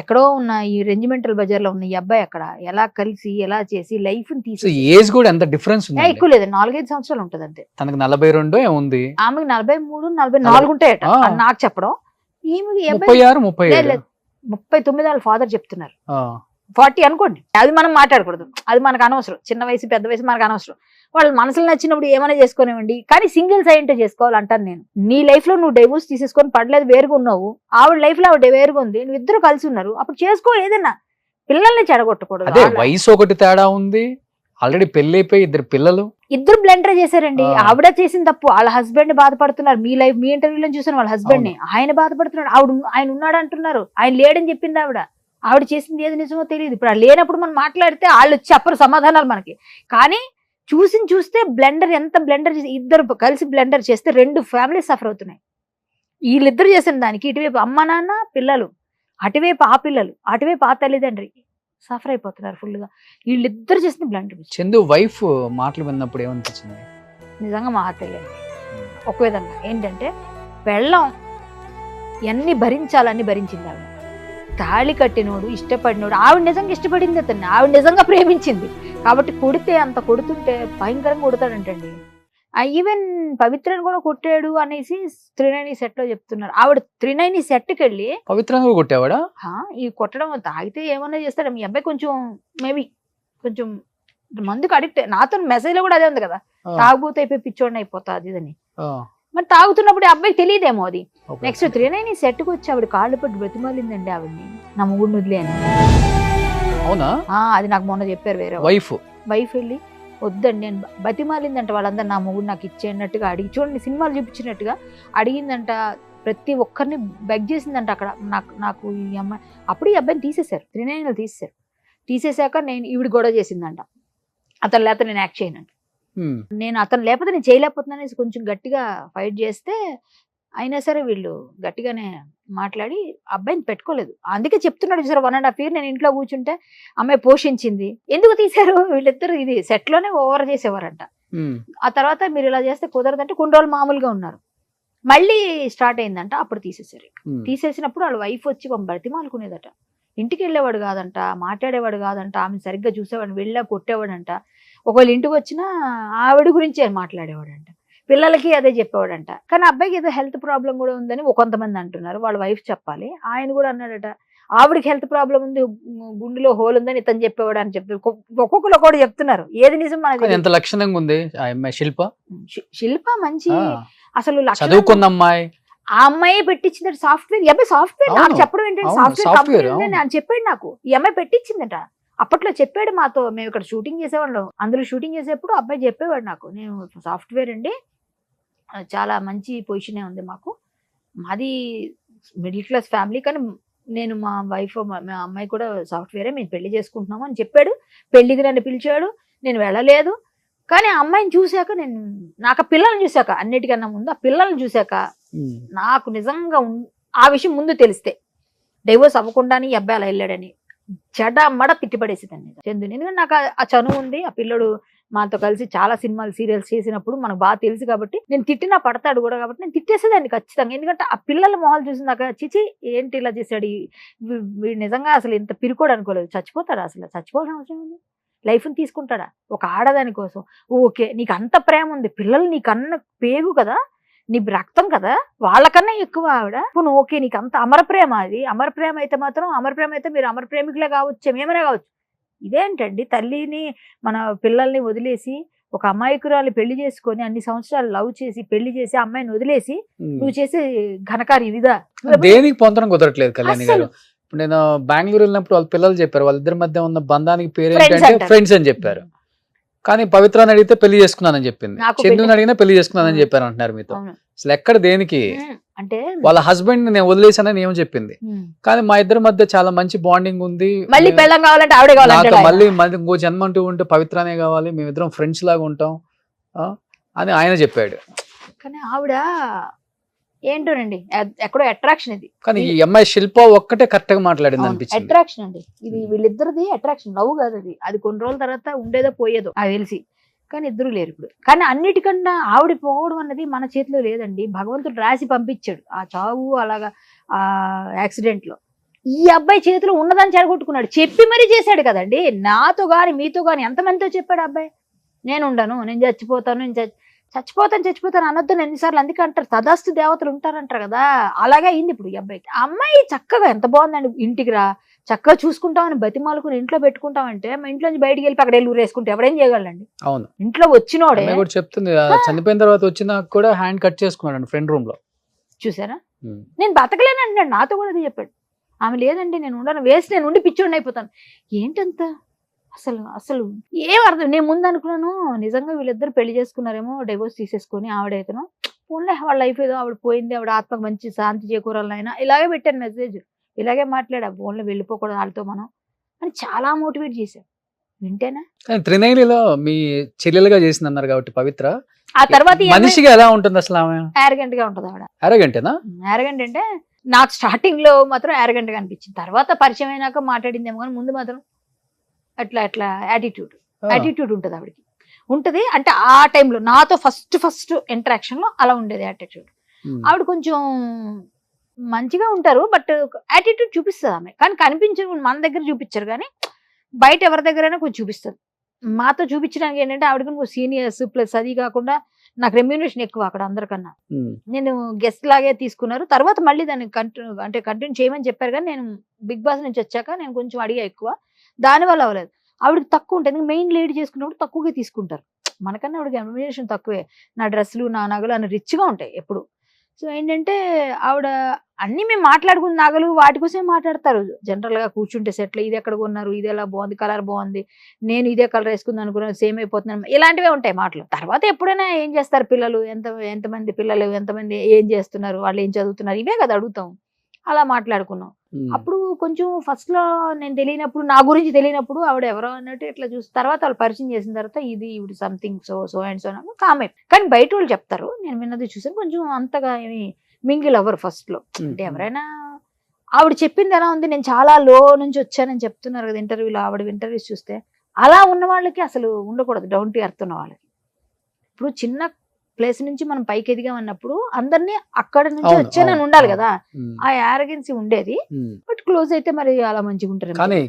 ఎక్కడో ఉన్న ఈ రెజిమెంటల్ బజార్ లో ఉన్న ఈ అబ్బాయి అక్కడ ఎలా కలిసి ఎలా చేసి లైఫ్ ని తీసి ఏజ్ కూడా ఎంత డిఫరెన్స్ ఉంది? ఎక్కువ లేదు, 4-5 సంవత్సరాలు ఉంటది అంతే. తనకు 42 ఏముంది, ఆమెకు 43-44 ఉంటాయట నాకు చెప్పడం. ఈమెకి 36-37 39 వాళ్ళ ఫాదర్ చెప్తున్నారు. 40 అనుకోండి. అది మనం మాట్లాడకూడదు, అది మనకు అనవసరం. చిన్న వయసు పెద్ద వయసు మనకు అనవసరం. వాళ్ళు మనసులు నచ్చినప్పుడు ఏమైనా చేసుకోనివ్వండి, కానీ సింగిల్ సైంటే చేసుకోవాలంటాను నేను. నీ లైఫ్ లో నువ్వు డైవోర్స్ తీసేసుకొని పడలేదు, వేరుగా ఉన్నావు. ఆవిడ లైఫ్ లో ఆవిడ వేరుగా ఉంది, నువ్వు ఇద్దరు కలిసి ఉన్నారు, అప్పుడు చేసుకో ఏదైనా. పిల్లల్ని చెడగొట్టకూడదు. అదే వయసు ఒకటి తేడా ఉంది, ఆల్రెడీ పెళ్లి అయిపోయి ఇద్దరు బ్లెండర్ చేశారండి. ఆవిడ చేసిన తప్పు, వాళ్ళ హస్బెండ్ బాధపడుతున్నారు. మీ లైఫ్ మీ ఇంటర్వ్యూలో చూసాను, వాళ్ళ హస్బెండ్ ని ఆయన బాధపడుతున్నాడు. ఆయన ఉన్నాడు అంటున్నారు, ఆయన లేడని చెప్పింది ఆవిడ చేసింది ఏది నిజమో తెలియదు. ఇప్పుడు లేనప్పుడు మనం మాట్లాడితే వాళ్ళు చెప్పరు సమాధానాలు మనకి. కానీ చూస్తే బ్లెండర్ ఎంత బ్లెండర్ చేసి, ఇద్దరు కలిసి బ్లెండర్ చేస్తే 2 ఫ్యామిలీస్ సఫర్ అవుతున్నాయి. వీళ్ళిద్దరు చేసిన దానికి ఇటువైపు అమ్మ నాన్న పిల్లలు, అటువైపు ఆ పిల్లలు, అటువైపు ఆ తల్లిదండ్రి సఫర్ అయిపోతున్నారు ఫుల్ గా. వీళ్ళిద్దరు చేసిన బ్లెండర్. చందు వైఫ్ మాటలు విన్నప్పుడు ఏమనిపించింది? నిజంగా మా తెలియదు. ఒక విధంగా ఏంటంటే పెళ్ళం ఎన్ని భరించాలని భరించింది ఆవిడ. తాళి కట్టినోడు ఇష్టపడినోడు, ఆవిడ నిజంగా ఇష్టపడింది అతన్ని, ఆవిడ నిజంగా ప్రేమించింది కాబట్టి కొడితే అంత కొడుతుంటే భయంకరంగా కొడతాడంటండి. ఈవెన్ పవిత్రను కూడా కొట్టాడు అనేసి త్రినైని సెట్ లో చెప్తున్నారు. ఆవిడ త్రినైని సెట్కి వెళ్ళి పవిత్రంగా కొట్టేవాడా? ఈ కొట్టడం తాగితే ఏమన్నా చేస్తాడు. మీ అబ్బాయి మేబీ కొంచెం మందుకు అడిక్ట్. నాతో మెసేజ్ లో కూడా అదే ఉంది కదా, తాగుబోతే అయిపోయి పిచ్చోడిని అయిపోతా అది ఇదని. మరి తాగుతున్నప్పుడు అబ్బాయికి తెలియదేమో అది. నెక్స్ట్ త్రినైని సెట్కి వచ్చి ఆవిడ కాళ్ళు పట్టి బ్రతిమాలిందండి ఆవిడ్ని, నా మొగుడిని వదిలే అని. అవునా? అది నాకు మొన్న చెప్పారు వేరే వైఫ్ వెళ్ళి వద్దండి నేను బతిమాలిందంట వాళ్ళందరూ, నా మొగుడు నాకు ఇచ్చేటట్టుగా అడిగి చూడండి సినిమాలు చూపించినట్టుగా అడిగిందంట. ప్రతి ఒక్కరిని బెగ్ చేసిందంట అక్కడ. నాకు ఈ అమ్మాయి అప్పుడు ఈ అబ్బాయిని తీసేశారు, త్రినైనలు తీసేశాక నేను ఈవిడ గొడవ చేసిందంట, అతను లేకపోతే నేను యాక్ట్ చేయనంట. నేను అతను లేకపోతే నేను చేయలేకపోతున్నాను అనేసి కొంచెం గట్టిగా ఫైట్ చేస్తే అయినా సరే వీళ్ళు గట్టిగానే మాట్లాడి అబ్బాయిని పెట్టుకోలేదు. అందుకే చెప్తున్నాడు చూసారు 1.5 year నేను ఇంట్లో కూర్చుంటే అమ్మాయి పోషించింది. ఎందుకు తీశారు వీళ్ళిద్దరు? ఇది సెట్ లోనే ఓవర్ చేసేవారంట. ఆ తర్వాత మీరు ఇలా చేస్తే కుదరదంటే కొన్ని రోజులు మామూలుగా ఉన్నారు, మళ్ళీ స్టార్ట్ అయిందంట. అప్పుడు తీసేశారు. తీసేసినప్పుడు వాళ్ళ వైఫ్ వచ్చి బ్రతిమాలుకునేదట. ఇంటికి వెళ్ళేవాడు కాదంట, మాట్లాడేవాడు కాదంట, ఆమె సరిగ్గా చూసేవాడు, వెళ్ళా కొట్టేవాడంట. ఒకవేళ ఇంటికి వచ్చినా ఆవిడ గురించి మాట్లాడేవాడంట, పిల్లలకి అదే చెప్పేవాడంట. కానీ అబ్బాయికి ఏదో హెల్త్ ప్రాబ్లం కూడా ఉందని కొంతమంది అంటున్నారు, వాళ్ళ వైఫ్ చెప్పాలి. ఆయన కూడా అన్నాడట ఆవిడకి హెల్త్ ప్రాబ్లం ఉంది, గుండెలో హోల్ ఉందని ఇతను చెప్పేవాడు అని చెప్తారు. ఒక్కొక్కరు కూడా చెప్తున్నారు, ఏది నిజం మనకి. ఎంత లక్షణంగా ఉంది శిల్ప మంచి అసలు చదువుకున్న అమ్మాయి. ఆ అమ్మాయి పెట్టించిందట సాఫ్ట్వేర్. ఈ అబ్బాయి సాఫ్ట్వేర్ నాకు చెప్పడం ఏంటంటే సాఫ్ట్వేర్ కంపెనీ అని చెప్పాడు నాకు. ఈ అమ్మాయి పెట్టించిందట అప్పట్లో, చెప్పాడు మాతో. మేము ఇక్కడ షూటింగ్ చేసేవాళ్ళం, అందులో షూటింగ్ చేసేప్పుడు అబ్బాయి చెప్పేవాడు నాకు, నేను సాఫ్ట్వేర్ అండి, చాలా మంచి పొజిషనే ఉంది మాకు, మాది మిడిల్ క్లాస్ ఫ్యామిలీ, కానీ నేను మా వైఫ్ మా అమ్మాయి కూడా సాఫ్ట్వేరే, మేము పెళ్లి చేసుకుంటున్నాము అని చెప్పాడు. పెళ్లికి నన్ను పిలిచాడు, నేను వెళ్ళలేదు. కానీ ఆ అమ్మాయిని చూశాక నాకు ఆ పిల్లల్ని చూశాక, అన్నిటికన్నా ముందు ఆ పిల్లల్ని చూశాక నాకు నిజంగా ఆ విషయం ముందు తెలిస్తే డైవోర్స్ అవ్వకుండానే ఈ అబ్బాయి అలా వెళ్ళాడని చెడమడ తిట్టిపడేసేదాన్ని చందుని. ఎందుకంటే నాకు ఆ చనువు ఉంది. ఆ పిల్లడు మాతో కలిసి చాలా సినిమాలు సీరియల్స్ చేసినప్పుడు మనకు బాగా తెలుసు కాబట్టి నేను తిట్టినా పడతాడు కూడా కాబట్టి నేను తిట్టేసేదాన్ని ఖచ్చితంగా. ఎందుకంటే ఆ పిల్లల మొహాలు చూసినాక చిచి ఏంటి ఇలా చేశాడు, వీడు నిజంగా అసలు ఇంత పిరుకోడు అనుకోలేదు. చచ్చిపోతాడా? అసలు చచ్చిపోవాల్సిన అవసరం ఉంది? లైఫ్ని తీసుకుంటాడా ఒక ఆడదాని కోసం? ఓకే, నీకు అంత ప్రేమ ఉంది, పిల్లలు నీకన్నా పేగు కదా, నీ రక్తం కదా, వాళ్ళకన్నా ఎక్కువ ఆవిడ. నువ్వు ఓకే, నీకు అంత అమర ప్రేమ, అది అమర ప్రేమ అయితే మాత్రం, అమర ప్రేమ అయితే మీరు అమర ప్రేమికులే కావచ్చు, ఏమైనా కావచ్చు. ఇదేంటండి, తల్లిని మన పిల్లల్ని వదిలేసి ఒక అమాయకురాలు పెళ్లి చేసుకొని అన్ని సంవత్సరాలు లవ్ చేసి పెళ్లి చేసి అమ్మాయిని వదిలేసి నువ్వు చేసే ఘనకార్యం ఇదా? దేనికి పొందడం కుదరట్లేదు కళ్యాణి గారు. నేను బెంగళూరు వెళ్ళినప్పుడు వాళ్ళ పిల్లలు చెప్పారు, వాళ్ళిద్దరి మధ్య ఉన్న బంధానికి పేరు ఏంటంటే ఫ్రెండ్స్ అని చెప్పారు. కానీ పవిత్రాన్ని అడిగితే పెళ్లి చేసుకున్నానని చెప్పింది, చందుని అడిగినా పెళ్లి చేసుకున్నానని చెప్పారు అంటున్నారు మీతో. అసలు ఎక్కడ దేనికి? అంటే వాళ్ళ హస్బెండ్ నేను వదిలేసానని ఏమో చెప్పింది, కానీ మా ఇద్దరి మధ్య చాలా మంచి బాండింగ్ ఉంది, మళ్ళీ పెళ్ళం కావాలంటే ఆవిడే కావాలి, మళ్ళీ ఇంకో జన్మ అంటూ ఉంటే పవిత్రానే కావాలి, మేమిద్దరం ఫ్రెండ్స్ లాగా ఉంటాం అని ఆయన చెప్పాడు. కానీ ఆవిడ ఏంటోనండి ఎక్కడో అట్రాక్షన్ ఇది. కానీ ఈ అమ్మాయి శిల్ప ఒక్కటే కరెక్ట్ గా మాట్లాడింది అనిపించింది. అట్రాక్షన్ అండి ఇది, వీళ్ళిద్దరిది అట్రాక్షన్, లవ్ కాదు అది. అది కొన్ని రోజుల తర్వాత ఉండేదో పోయేదో అది తెలిసి, కానీ ఇద్దరు లేరు ఇప్పుడు. కానీ అన్నిటికన్నా ఆవిడ పోవడం అన్నది మన చేతిలో లేదండి. భగవంతుడు రాసి పంపించాడు ఆ చావు, అలాగా ఆ యాక్సిడెంట్ లో. ఈ అబ్బాయి చేతిలో ఉన్నదాన్ని చెడగొట్టుకున్నాడు, చెప్పి మరీ చేశాడు కదండి. నాతో గాని మీతో గాని ఎంతమందితో చెప్పాడు అబ్బాయి, నేను ఉండను, నేను చచ్చిపోతాను, నేను చచ్చిపోతాను అనొద్దు ఎన్నిసార్లు. అందుకే అంటారు తదాస్తు దేవతలు ఉంటారంటారు కదా, అలాగే అయింది ఇప్పుడు ఈ అబ్బాయికి. ఆ అమ్మాయి చక్కగా ఎంత బాగుందండి, ఇంటికి రా చక్కగా చూసుకుంటామని బతిమాలుకుని ఇంట్లో పెట్టుకుంటామంటే, మా ఇంట్లో నుంచి బయటికి వెళ్ళి అక్కడ ఊరేసుకుంటే ఎవడేం చేయగలండి. అవును, ఇంట్లో వచ్చినోడే కూడా చెప్తుంది చనిపోయిన తర్వాత వచ్చినా కూడా హ్యాండ్ కట్ చేసుకున్నాడు ఫ్రెండ్ రూమ్ లో. చూసారా, నేను బతకలేను అంటున్నాడు, నాతో కూడా అది చెప్పాడు. ఆమె లేదండి నేను ఉండను, వేసి నేను ఉండి పిచ్చోడిని అయిపోతాను. ఏంటంత అసలు అసలు ఏం అర్థం. నేను ముందు అనుకున్నాను నిజంగా వీళ్ళిద్దరు పెళ్లి చేసుకున్నారేమో, డివోర్స్ తీసేసుకొని ఆవిడైతేనో పోన్లే వాళ్ళ లైఫ్ ఏదో ఆవిడ పోయింది, ఆవిడ ఆత్మకు మంచి శాంతి చేకూరాలైనా ఇలాగే పెట్టాను మెసేజ్, ఇలాగే మాట్లాడా, ఫోన్లో వెళ్ళిపోకూడదు వాళ్ళతో మనం అని చాలా మోటివేట్ చేశాను. వింటేనా త్రినైలిలో మీ చెల్లెలుగా చేసింది అన్నారు కాబట్టి పవిత్ర, ఆ తర్వాత మనిషిగా ఎలా ఉంటుంది అసలు ఆమె? యారగెంట్ గా ఉంటుంది ఆవిడ. యారగెంటేనా? యారగెంట్ అంటే నాకు స్టార్టింగ్ లో మాత్రం యారగెంట్ గా అనిపించింది, తర్వాత పరిచయం అయినాక మాట్లాడిందేమో, కానీ ముందు మాత్రం అట్లా యాటిట్యూడ్ ఉంటుంది ఆవిడకి. ఉంటది అంటే ఆ టైంలో నాతో ఫస్ట్ ఇంటరాక్షన్ లో అలా ఉండేది యాటిట్యూడ్. ఆవిడ కొంచెం మంచిగా ఉంటారు, బట్ యాటిట్యూడ్ చూపిస్తుంది ఆమె, కానీ కనిపించదు, మన దగ్గర చూపించారు కానీ బయట ఎవరి దగ్గరైనా కొంచెం చూపిస్తుంది. మాతో చూపించడానికి ఏంటంటే ఆవిడ కొంచెం సీనియర్స్, ప్లస్ అది కాకుండా నాకు రెమ్యూనరేషన్ ఎక్కువ అక్కడ అందరికన్నా. నేను గెస్ట్ లాగే తీసుకున్నారు, తర్వాత మళ్ళీ దాన్ని కంటిన్యూ చేయమని చెప్పారు, కానీ నేను బిగ్ బాస్ నుంచి వచ్చాక నేను కొంచెం అడిగా ఎక్కువ, దానివల్ల అవ్వలేదు. ఆవిడకి తక్కువ ఉంటుంది, మెయిన్ లీడ్ చేసుకున్నప్పుడు తక్కువగా తీసుకుంటారు, మనకన్నా ఆవిడకి రెమ్యూనరేషన్ తక్కువే. నా డ్రెస్సులు నా నగలు అన్ని రిచ్గా ఉంటాయి ఎప్పుడు. సో ఏంటంటే ఆవిడ అన్ని మేము మాట్లాడుకున్న నగలు వాటి కోసమే మాట్లాడతారు జనరల్ గా కూర్చుంటే సెట్లు, ఇది ఎక్కడ కొన్నారు, ఇది ఎలా బాగుంది, కలర్ బాగుంది, నేను ఇదే కలర్ వేసుకుంది అనుకున్నాను, సేమ్ అయిపోతున్నాను, ఇలాంటివే ఉంటాయి మాటలు. తర్వాత ఎప్పుడైనా ఏం చేస్తారు పిల్లలు, ఎంతమంది పిల్లలు, ఎంతమంది ఏం చేస్తున్నారు, వాళ్ళు ఏం చదువుతున్నారు, ఇవే కదా అడుగుతాం. అలా మాట్లాడుకున్నాం. అప్పుడు కొంచెం ఫస్ట్ లో నేను తెలియనప్పుడు, నా గురించి తెలియనప్పుడు ఆవిడ ఎవరో అన్నట్టు ఇట్లా చూసి, తర్వాత వాళ్ళు పరిచయం చేసిన తర్వాత ఇది ఇవి something so and so comment. కానీ బయట వాళ్ళు చెప్తారు, నేను విన్నది చూసాను, కొంచెం అంతగా ఏమి మింగిల్ అవ్వరు ఫస్ట్ లో. అంటే ఎవరైనా ఆవిడ చెప్పింది ఎలా ఉంది, నేను చాలా లో నుంచి వచ్చానని చెప్తున్నారు కదా ఇంటర్వ్యూలో, ఆవిడ ఇంటర్వ్యూస్ చూస్తే అలా ఉన్న వాళ్ళకి అసలు ఉండకూడదు, డౌన్ టు ఎర్త్ ఉన్న వాళ్ళకి. ఇప్పుడు చిన్న ప్లేస్ నుంచి మనం పైకి ఎదిగామన్నప్పుడు అందరినీ అక్కడ నుంచి వచ్చానని ఉండాలి కదా, ఆ యారగెన్సీ ఉండేది. బట్ క్లోజ్ అయితే మరి అలా మంచిగా ఉంటారు.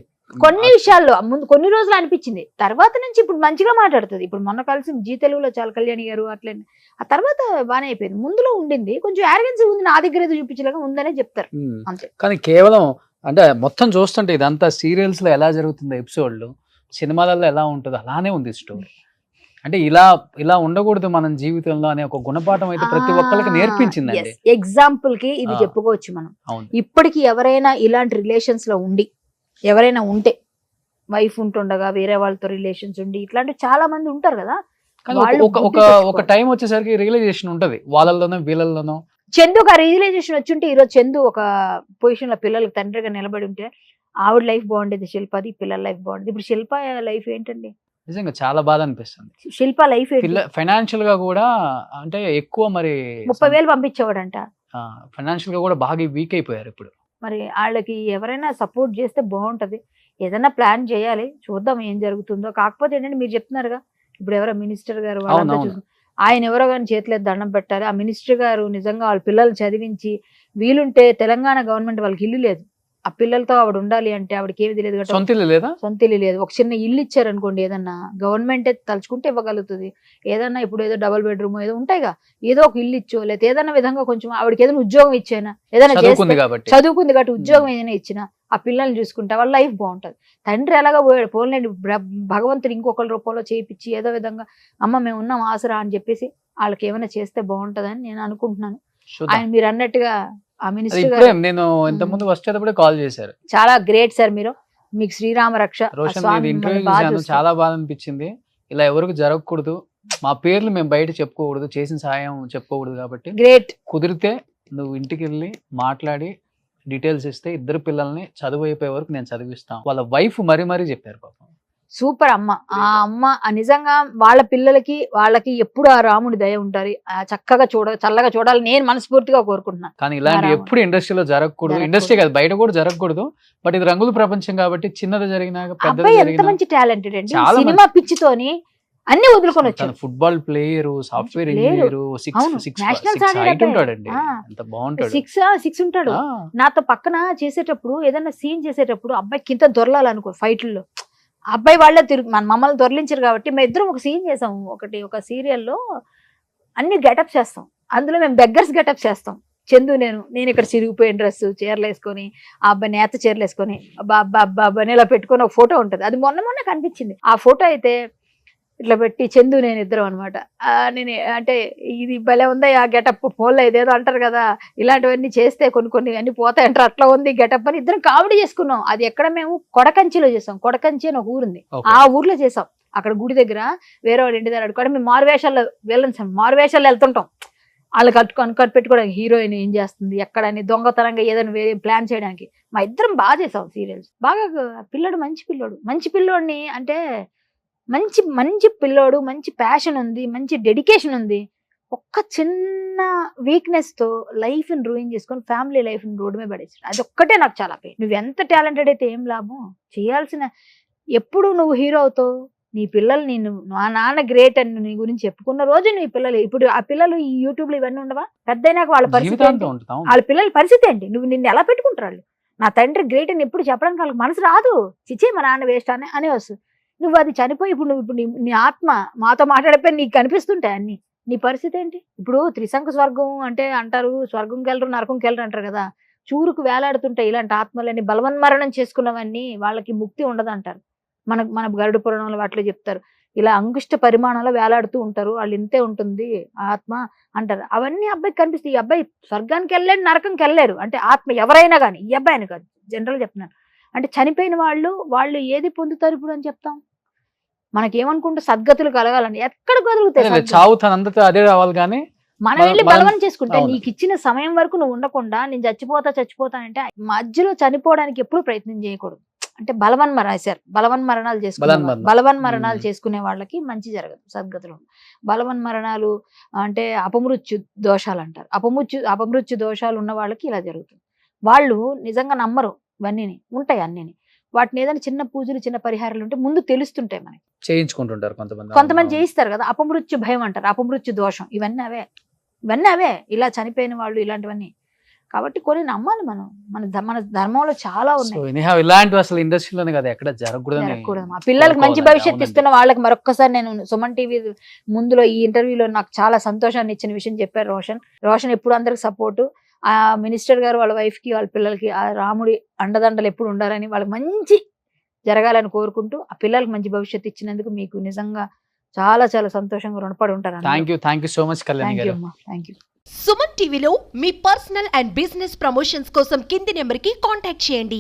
కొన్ని విషయాల్లో ముందు కొన్ని రోజులు అనిపించింది, తర్వాత నుంచి ఇప్పుడు మంచిగా మాట్లాడుతుంది. ఇప్పుడు మొన్న కలిసి జీ తెలుగులో చాలా కళ్యాణి గారు అట్లే, ఆ తర్వాత బాగానే అయిపోయింది. ముందులో ఉండింది కొంచెం యారగెన్సీ ఉంది, నా దగ్గర ఏదో చూపించలేక ఉందనే చెప్తారు అంతే. కానీ కేవలం అంటే మొత్తం చూస్తుంటే ఇదంతా సీరియల్స్ లో ఎలా జరుగుతుందో ఎపిసోడ్లు, సినిమాలలో ఎలా ఉంటుందో అలానే ఉంది స్టోరీ. అంటే ఇలా ఉండకూడదు మన జీవితంలో అనే ఒక గుణపాఠం అయితే ప్రతి ఒక్కరికి నేర్పించిందండి. ఎగ్జాంపుల్ కి ఇది చెప్పుకోవచ్చు మనం. ఇప్పటికి ఎవరైనా ఇలాంటి రిలేషన్స్ లో ఉండి, ఎవరైనా ఉంటే వైఫ్ ఉంటుండగా వేరే వాళ్ళతో రిలేషన్స్ ఉండి, ఇట్లాంటి చాలా మంది ఉంటారు కదా. ఒక టైం వచ్చేసరికి రియలైజేషన్ ఉంటది వాళ్ళలోనో వీళ్ళలోనో. చందుకు ఆ రియలైజేషన్ వచ్చి ఉంటే ఈరోజు చందు ఒక పొజిషన్ లో పిల్లలకి తండ్రిగా నిలబడి ఉంటే ఆవిడ లైఫ్ బాగుండేది, శిల్పది పిల్లల లైఫ్ బాగుండేది. ఇప్పుడు శిల్ప లైఫ్ ఏంటండి, నిజంగా చాలా బాధ అనిపిస్తుంది. శిల్ప లైఫ్ ఫైనాన్షియల్ గా కూడా అంటే ఎక్కువ మరి 30,000 పంపించేవాడంట. ఫైనాన్షియల్ గా కూడా బాగా వీక్ అయిపోయారు ఇప్పుడు. మరి వాళ్ళకి ఎవరైనా సపోర్ట్ చేస్తే బాగుంటది, ఏదైనా ప్లాన్ చేయాలి, చూద్దాం ఏం జరుగుతుందో. కాకపోతే ఏంటంటే మీరు చెప్తున్నారుగా, ఇప్పుడు ఎవరో మినిస్టర్ గారు వాళ్ళంతా ఆయన ఎవరో కానీ చేతిలో దండం పెట్టాలి. ఆ మినిస్టర్ గారు నిజంగా వాళ్ళ పిల్లలు చదివించి, వీలుంటే తెలంగాణ గవర్నమెంట్ వాళ్ళకి ఇల్లు లేదు, ఆ పిల్లలతో ఆవిడ ఉండాలి అంటే ఆవిడకి ఏమి తెలియదు కదా, సొంత ఇల్లు లేదు. ఒక చిన్న ఇల్లు ఇచ్చారు అనుకోండి, ఏదన్నా గవర్నమెంట్ తలుచుకుంటే ఇవ్వగలుగుతుంది. ఏదన్నా ఇప్పుడు ఏదో డబుల్ బెడ్రూమ్ ఏదో ఉంటాయిగా, ఏదో ఒక ఇల్లు ఇచ్చో, లేకపోతే ఏదైనా విధంగా కొంచెం ఆవిడకి ఏదైనా ఉద్యోగం ఇచ్చానా, ఏదైనా చదువుకుంది కాబట్టి ఉద్యోగం ఏదైనా ఇచ్చినా ఆ పిల్లల్ని చూసుకుంటే వాళ్ళ లైఫ్ బాగుంటది. తండ్రి ఎలాగా పోయాడు, పోలేండి భగవంతుడు ఇంకొకరి రూపంలో చేయించి ఏదో విధంగా అమ్మ మేము ఉన్నాం ఆసరా అని చెప్పేసి వాళ్ళకి ఏమైనా చేస్తే బాగుంటదని నేను అనుకుంటున్నాను. ఆయన మీరు అన్నట్టుగా ఆ మినిస్టర్ గారు నేను ఇంతకుముందు వచ్చేటప్పుడే కాల్ చేశారు. చాలా గ్రేట్ సార్, మీకు శ్రీరామ రక్ష. చాలా బాధ అనిపించింది. ఇలా ఎవరికి జరగకూడదు, మా పేర్లు మేము బయట చెప్పుకోకూడదు, చేసిన సహాయం చెప్పుకోకూడదు. కాబట్టి గ్రేట్, కుదిరితే నువ్వు ఇంటికి వెళ్ళి మాట్లాడి డీటెయిల్స్ ఇస్తే ఇద్దరు పిల్లల్ని చదువు అయిపోయే వరకు నేను చదివిస్తాను. వాళ్ళ వైఫ్ మరీ చెప్పారు పాపం. సూపర్ అమ్మ. ఆ అమ్మ నిజంగా వాళ్ళ పిల్లలకి వాళ్ళకి ఎప్పుడు ఆ రాముడి దయ ఉంటారు. చక్కగా చల్లగా చూడాలి నేను మనస్ఫూర్తిగా కోరుకుంటున్నాను. కానీ ఇలాంటి రామ. ఎప్పుడు ఇండస్ట్రీలో జరగకూడదు. ఇండస్ట్రీ కాదు, బయట కూడా జరగకూడదు. బట్ ఇది రంగుల ప్రపంచం కాబట్టి చిన్నది జరిగినా పెద్దది అబ్బాయి ఎంత జరిగినా మంచి టాలెంటెడ్ అండి. చాలా సినిమా పిచ్చితోని అన్ని వదులుకొని వచ్చాడు. Football player, software Player. Engineer, అవును, nationals ఆడాడు హైట్ అబ్బాయి. ఉంటాడండి. ఆ. ఎంత బాగుంటాడు. 6 ఉంటాడు. ఆ, నాతో పక్కన చేసేటప్పుడు ఏదైనా సీన్ చేసేటప్పుడు అబ్బాయి కింద దొరలాలనుకో ఫైట్లలో అబ్బాయి వాళ్ళే మమ్మల్ని దొరలించారు కాబట్టి మేము ఇద్దరం ఒక సీన్ చేసాం. ఒక సీరియల్లో అన్ని గెటప్స్ చేస్తాం. అందులో మేము బెగ్గర్స్ గెటప్స్ చేస్తాం. చందు నేను ఇక్కడ చిరిగిపోయిన డ్రెస్ చీరలు వేసుకొని ఆ అబ్బాయి నేత చీరలు వేసుకొని అబ్బాయి ఇలా పెట్టుకొని ఒక ఫోటో ఉంటుంది. అది మొన్న కనిపించింది. ఆ ఫోటో అయితే ఇట్లా పెట్టి చందు నేను ఇద్దరం అనమాట. నేను అంటే ఇది భలే ఉంది ఆ గెటప్, ఫోన్లో ఇదేదో అంటారు కదా ఇలాంటివన్నీ చేస్తే కొన్ని అన్ని పోతాయంటారు, అట్లా ఉంది గెటప్ అని ఇద్దరం కామెడీ చేసుకున్నాం. అది ఎక్కడ మేము కొడకంచిలో చేసాం. కొడకంచి అని ఒక ఊరుంది, ఆ ఊర్లో చేసాం. అక్కడ గుడి దగ్గర వేరే వాడు ఇంటి దగ్గర అడుగుకోవడం. మేము మారువేషాల్లో మారువేషాల్లో వెళ్తుంటాం. వాళ్ళు కనిపెట్టుకోవడానికి హీరోయిన్ ఏం చేస్తుంది ఎక్కడని దొంగతనంగా ఏదైనా ప్లాన్ చేయడానికి. మా ఇద్దరం బాగా చేసాం సీరియల్స్. బాగా పిల్లోడు మంచి పిల్లోడిని అంటే మంచి పిల్లోడు, మంచి ప్యాషన్ ఉంది, మంచి డెడికేషన్ ఉంది. ఒక్క చిన్న వీక్నెస్ తో లైఫ్ ని రూయిన్ చేసుకొని ఫ్యామిలీ లైఫ్ ని రోడ్డు మీద పడేసాడు. అది ఒక్కటే నాకు చాలా పెయిన్. నువ్వు ఎంత టాలెంటెడ్ అయితే ఏం లాభం. చేయాల్సిన ఎప్పుడు నువ్వు హీరో అవుతావు. నీ పిల్లలు మా నాన్న గ్రేట్ అని నీ గురించి చెప్పుకున్న రోజు నీ పిల్లలు ఇప్పుడు ఆ పిల్లలు ఈ యూట్యూబ్ లో ఇవన్నీ ఉండవా? పెద్దయినాక వాళ్ళ పరిస్థితి ఏంటి? వాళ్ళ పిల్లల పరిస్థితి ఏంటి? నిన్ను ఎలా పెట్టుకుంటారు వాళ్ళు? నా తండ్రి గ్రేట్ అని ఎప్పుడు చెప్పడానికి వాళ్ళకి మనసు రాదు. చిచ్చే మా నాన్న వేస్ట్ అని వస్తుంది. నువ్వు అది చనిపోయి ఇప్పుడు నీ ఆత్మ మాతో మాట్లాడిపోయి నీకు కనిపిస్తుంటాయి అన్ని. నీ పరిస్థితి ఏంటి? ఇప్పుడు త్రిశంకు స్వర్గం అంటే అంటారు, స్వర్గంకి వెళ్ళరు నరకంకి వెళ్ళరు అంటారు కదా. చూరుకు వేలాడుతుంటాయి ఇలాంటి ఆత్మలని. బలవన్మరణం చేసుకున్నవన్నీ వాళ్ళకి ముక్తి ఉండదు అంటారు. మన గరుడ పురాణంలో వాటిలో చెప్తారు. ఇలా అంగుష్ట పరిమాణంలో వేలాడుతూ ఉంటారు, వాళ్ళు ఇంతే ఉంటుంది ఆత్మ అంటారు. అవన్నీ అబ్బాయికి కనిపిస్తాయి. ఈ అబ్బాయి స్వర్గానికి వెళ్ళాడు, నరకంకి వెళ్ళాడు. అంటే ఆత్మ ఎవరైనా కానీ, ఈ అబ్బాయిని కాదు, జనరల్ చెప్తున్నాను. అంటే చనిపోయిన వాళ్ళు ఏది పొందుతారు ఇప్పుడు అని చెప్తాం. మనకేమనుకుంటే సద్గతులు కలగాలని ఎక్కడ కదులుతాయి? చావు తనంతట అదే రావాలి కానీ మనం వెళ్ళి బలవన్ చేసుకుంటే నీకు ఇచ్చిన సమయం వరకు నువ్వు ఉండకుండా నేను చచ్చిపోతానంటే మధ్యలో చనిపోవడానికి ఎప్పుడు ప్రయత్నం చేయకూడదు. అంటే బలవన్మరణాలు చేసుకునే వాళ్ళకి మంచి జరగదు, సద్గతులు. బలవన్మరణాలు అంటే అపమృత్యు దోషాలు అంటారు. అపమృత్యు దోషాలు ఉన్న వాళ్ళకి ఇలా జరుగుతుంది. వాళ్ళు నిజంగా నమ్మరు ఇవన్నీ ఉంటాయి అన్నీ. వాటిని ఏదైనా చిన్న పూజలు చిన్న పరిహారాలు ఉంటే ముందు తెలుస్తుంటాయి మనకి, చేయించుకుంటుంటారు. కొంతమంది చేయిస్తారు కదా, అపమృత్యు భయం అంటారు, అపమృత్యు దోషం. ఇవన్నీ అవే ఇలా చనిపోయిన వాళ్ళు ఇలాంటివన్నీ. కాబట్టి కొన్ని నమ్మాలి మనం. మన ధర్మంలో చాలా ఉన్నాయి. ఇలాంటివి అసలు ఇండస్ట్రీలోనే కదా ఎక్కడ జరగకూడదు. మా పిల్లలకి మంచి భవిష్యత్తు ఇస్తున్న వాళ్ళకి మరొక్కసారి నేను సుమన్ టీవీ ముందులో ఈ ఇంటర్వ్యూలో నాకు చాలా సంతోషాన్ని ఇచ్చిన విషయం చెప్పారు రోషన్ ఎప్పుడు అందరికి సపోర్టు. ఆ మినిస్టర్ గారు వాళ్ళ వైఫ్ కి వాళ్ళ పిల్లలకి ఆ రాముడి అండదండలు ఎప్పుడు ఉండాలని, వాళ్ళకి మంచి జరగాలని కోరుకుంటూ ఆ పిల్లలకి మంచి భవిష్యత్తు ఇచ్చినందుకు మీకు నిజంగా చాలా చాలా సంతోషంగా రుణపడి ఉంటారు. Thank you so much Kalyani గారు. Thank you. సుమన్ టీవీలో మీ పర్సనల్ అండ్ బిజినెస్ ప్రమోషన్స్ కోసం కింది నెంబర్కి కాంటాక్ట్ చేయండి.